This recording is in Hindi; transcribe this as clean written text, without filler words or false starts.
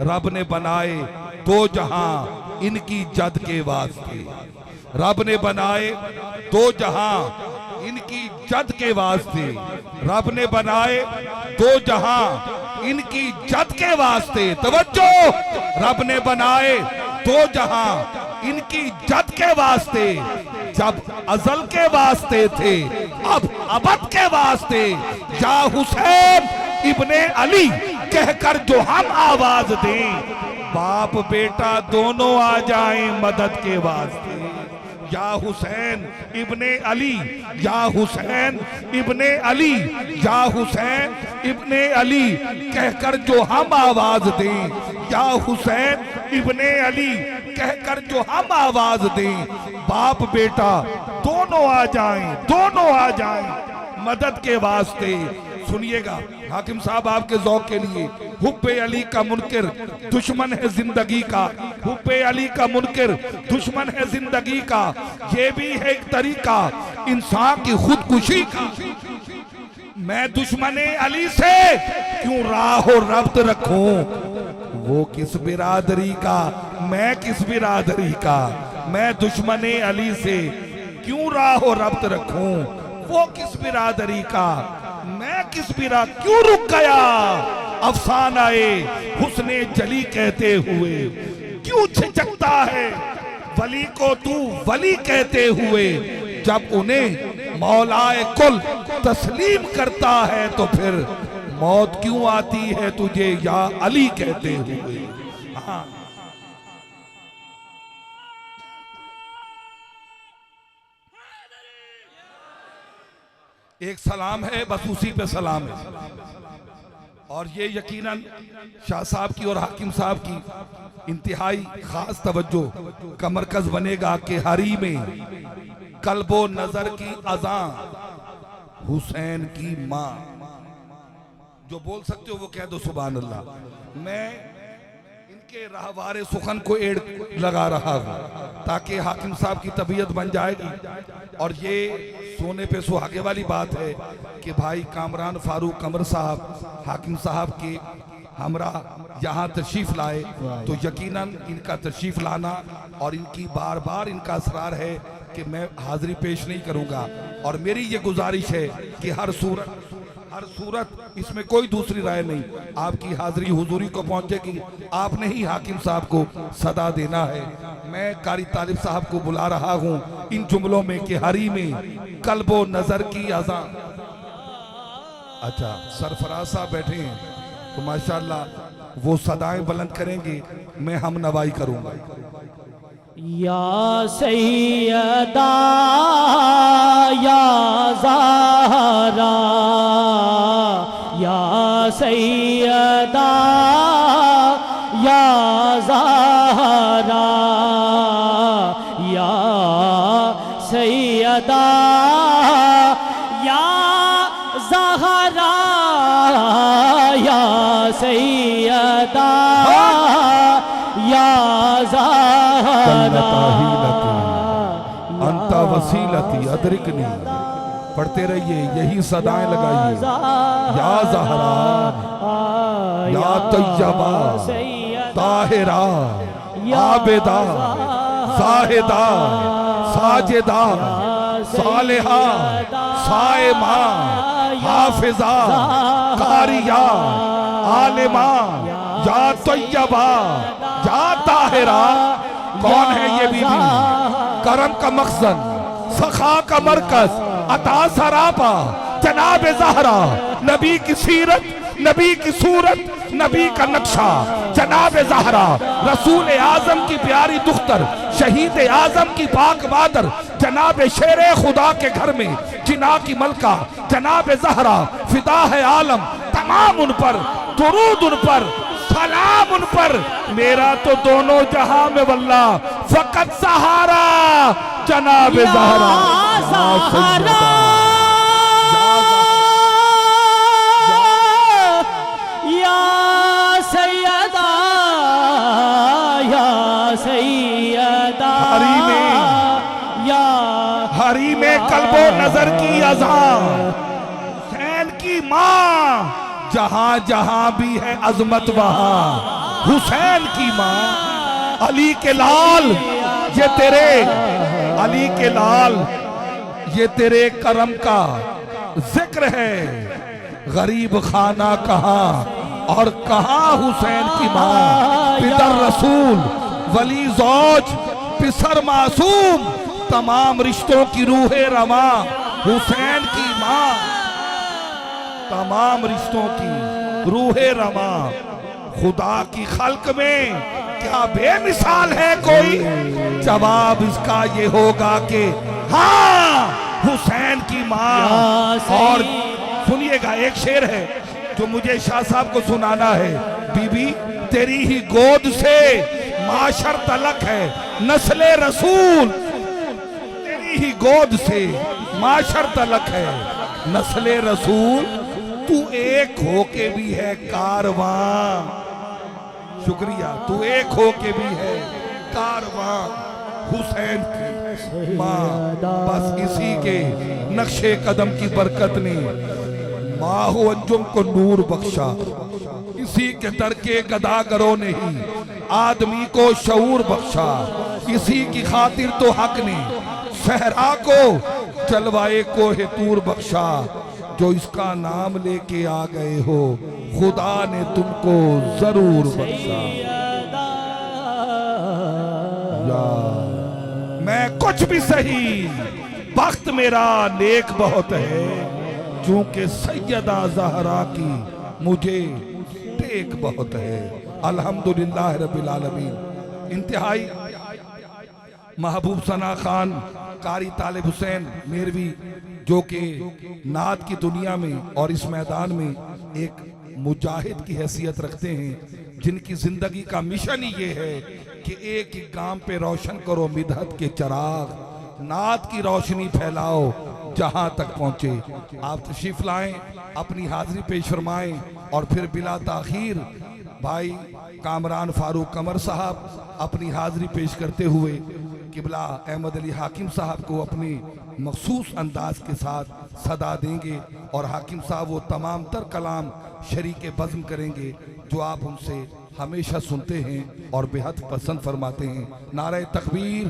रब ने बनाए दो जहां इनकी जद के वास्ते। रब ने बनाए दो जहां इनकी जद के वास्ते। रब ने बनाए दो जहां इनकी जद के वास्ते। तवज्जो, रब ने बनाए दो जहां इनकी जद के वास्ते। जब अजल के वास्ते थे अब अबद के वास्ते। या हुसैन इब्ने अली कहकर जो हम आवाज दें, बाप बेटा दोनों आ जाएं मदद के वास्ते। या हुसैन इब्ने अली, या हुसैन इब्ने अली, या हुसैन इब्ने अली कहकर जो हम आवाज दें। या हुसैन इब्ने अली कहकर जो हम आवाज दें, बाप बेटा दोनों आ जाएं, दोनों आ जाएं मदद के वास्ते। सुनिएगा हाकिम साहब आपके ज़ौक़ के लिए, हुब्बे अली का मुनकिर दुश्मन है जिंदगी का। हुब्बे अली का मुनकिर दुश्मन है जिंदगी का। ये भी है एक तरीका इंसान की खुदकुशी का। मैं दुश्मने अली से क्यों राहो रब्त रखूं, वो किस बिरादरी का, मैं किस बिरादरी का। मैं दुश्मने अली से क्यों राहो रब्त रखूं, वो किस बिरादरी का, मैं किस बिरा। क्यों रुक गया अफसानाए हुस्ने जली कहते हुए, क्यों झिझकता है वली को तू वली कहते हुए। जब उन्हें मौलाए कुल तस्लीम करता है तो फिर मौत क्यों आती है तुझे या अली कहते हुए। हाँ, एक सलाम है, बस उसी पे सलाम है। और ये यकीनन शाह साहब की और हाकिम साहब की इंतहाई खास तवज्जो का मरकज बनेगा कि हरी में कल्बो नजर की अज़ां हुसैन की माँ। जो बोल सकते हो वो कह दो सुभान अल्लाह। मैं इनके रहवारे सुखन को एड़ लगा रहा हूँ ताकि हाकिम साहब की तबीयत बन जाएगी। और ये सोने पे सुहागे वाली बात है कि भाई कामरान फारूक कमर साहब हाकिम साहब के हमरा यहाँ तशरीफ लाए, तो यकीनन इनका तशरीफ लाना और इनकी बार बार इनका असरार है कि मैं हाजिरी पेश नहीं करूँगा। और मेरी ये गुजारिश है कि हर सूरत इसमें कोई दूसरी राय नहीं, आपकी हाजिरी हुजूरी को पहुंचेगी। आपने ही हाकिम साहब को सदा देना है। मैं कारी तालिब साहब को बुला रहा हूं इन जुमलों में कि हरी में कल्बो नजर की अज़ां। अच्छा, सरफराज साहब बैठे हैं तो माशाअल्लाह वो सदाएं बुलंद करेंगे, मैं हम नवाई करूंगा। या सैयदा या ज़हरा, या सैयदा या ज़हरा, या सैयदा या ज़हरा, या सैयदा या ज़हरा, अंता वसीलती अदरिकनी। पढ़ते रहिए, यही सदाएं लगाइए। या ज़हरा, या तैयबा, ताहिरा, आबिदा, ज़ाहिदा, साजिदा, सालिहा, साइमा, हाफिजा, कारिया, आलिमा, या तैयबा, या ताहिरा। कौन है ये बीबी? करम का मकसद, सखा का मरकज, अता सरापा, जनाब ज़हरा। नबी की सीरत, नबी की सूरत, नबी का नक्शा, जनाब ज़हरा। रसूल आजम की प्यारी दुख्तर, शहीद आजम की पाक बादर, जनाब शेरे खुदा के घर में जिना की मलका, जनाब ज़हरा। फिदा है आलम तमाम उन पर, दुरूद उन पर, सलाम उन पर। मेरा तो दोनों जहां में वल्ला फकत सहारा, जनाब ज़हरा। या सैयदा या सैयदा, हरी में कल्बो नजर की अज़ां हुसैन की माँ। जहां जहां भी है अजमत वहां हुसैन की माँ। अली के लाल ये तेरे, अली के लाल ये तेरे करम का जिक्र है। गरीब खाना कहाँ और कहाँ हुसैन की माँ। पितर रसूल वली जौज पिसर मासूम, तमाम रिश्तों की रूहे रवा हुसैन की माँ। तमाम रिश्तों की रूहे रवा। खुदा की खल्क में क्या बेमिसाल है कोई, जवाब इसका ये होगा कि हाँ हुसैन की माँ। और सुनिएगा, एक शेर है जो मुझे शाह साहब को सुनाना है। बीबी तेरी ही गोद से माशर तलक है नस्ले रसूल, तेरी ही गोद से माशर तलक है नस्ले रसूल। तू एक होके भी है कारवां, शुक्रिया, तू एक होके भी है कारवां हुसैन की माँ। बस इसी के नक्शे कदम की बरकत ने माहो अंजुम को नूर बख्शा, इसी के दर के गदागरों ने ही आदमी को शऊर बख्शा। इसी की खातिर तो हक ने सहरा को जलवाए को तूर बख्शा। जो इसका नाम लेके आ गए हो खुदा ने तुमको जरूर बख्शा। मैं कुछ भी सही, वक्त मेरा नेक बहुत है, चूंकि सैयदा ज़हरा की मुझे टेक बहुत है। अल्हम्दुलिल्लाह रब्बिल आलमीन। इंतहाई महबूब सना खान कारी तालिब हुसैन मेरवी, जो कि नात की दुनिया में और इस मैदान में एक मुजाहिद की हैसियत रखते हैं, जिनकी जिंदगी का मिशन ही ये है कि एक ही गांव पे रोशन करो मिदहत के चिराग, नात की रोशनी फैलाओ जहां तक पहुंचे। आप तशरीफ लाएं, अपनी हाजिरी पेश फरमाएं और फिर बिला ताखीर भाई कामरान फारूक कमर साहब अपनी हाजिरी पेश करते हुए किबला अहमद अली हाकिम साहब को अपनी मखसूस अंदाज के साथ सदा देंगे और हाकिम साहब वो तमाम तर कलाम शरीके बज़्म करेंगे जो आप उनसे हमेशा सुनते हैं और बेहद पसंद फरमाते हैं। नारे तकबीर,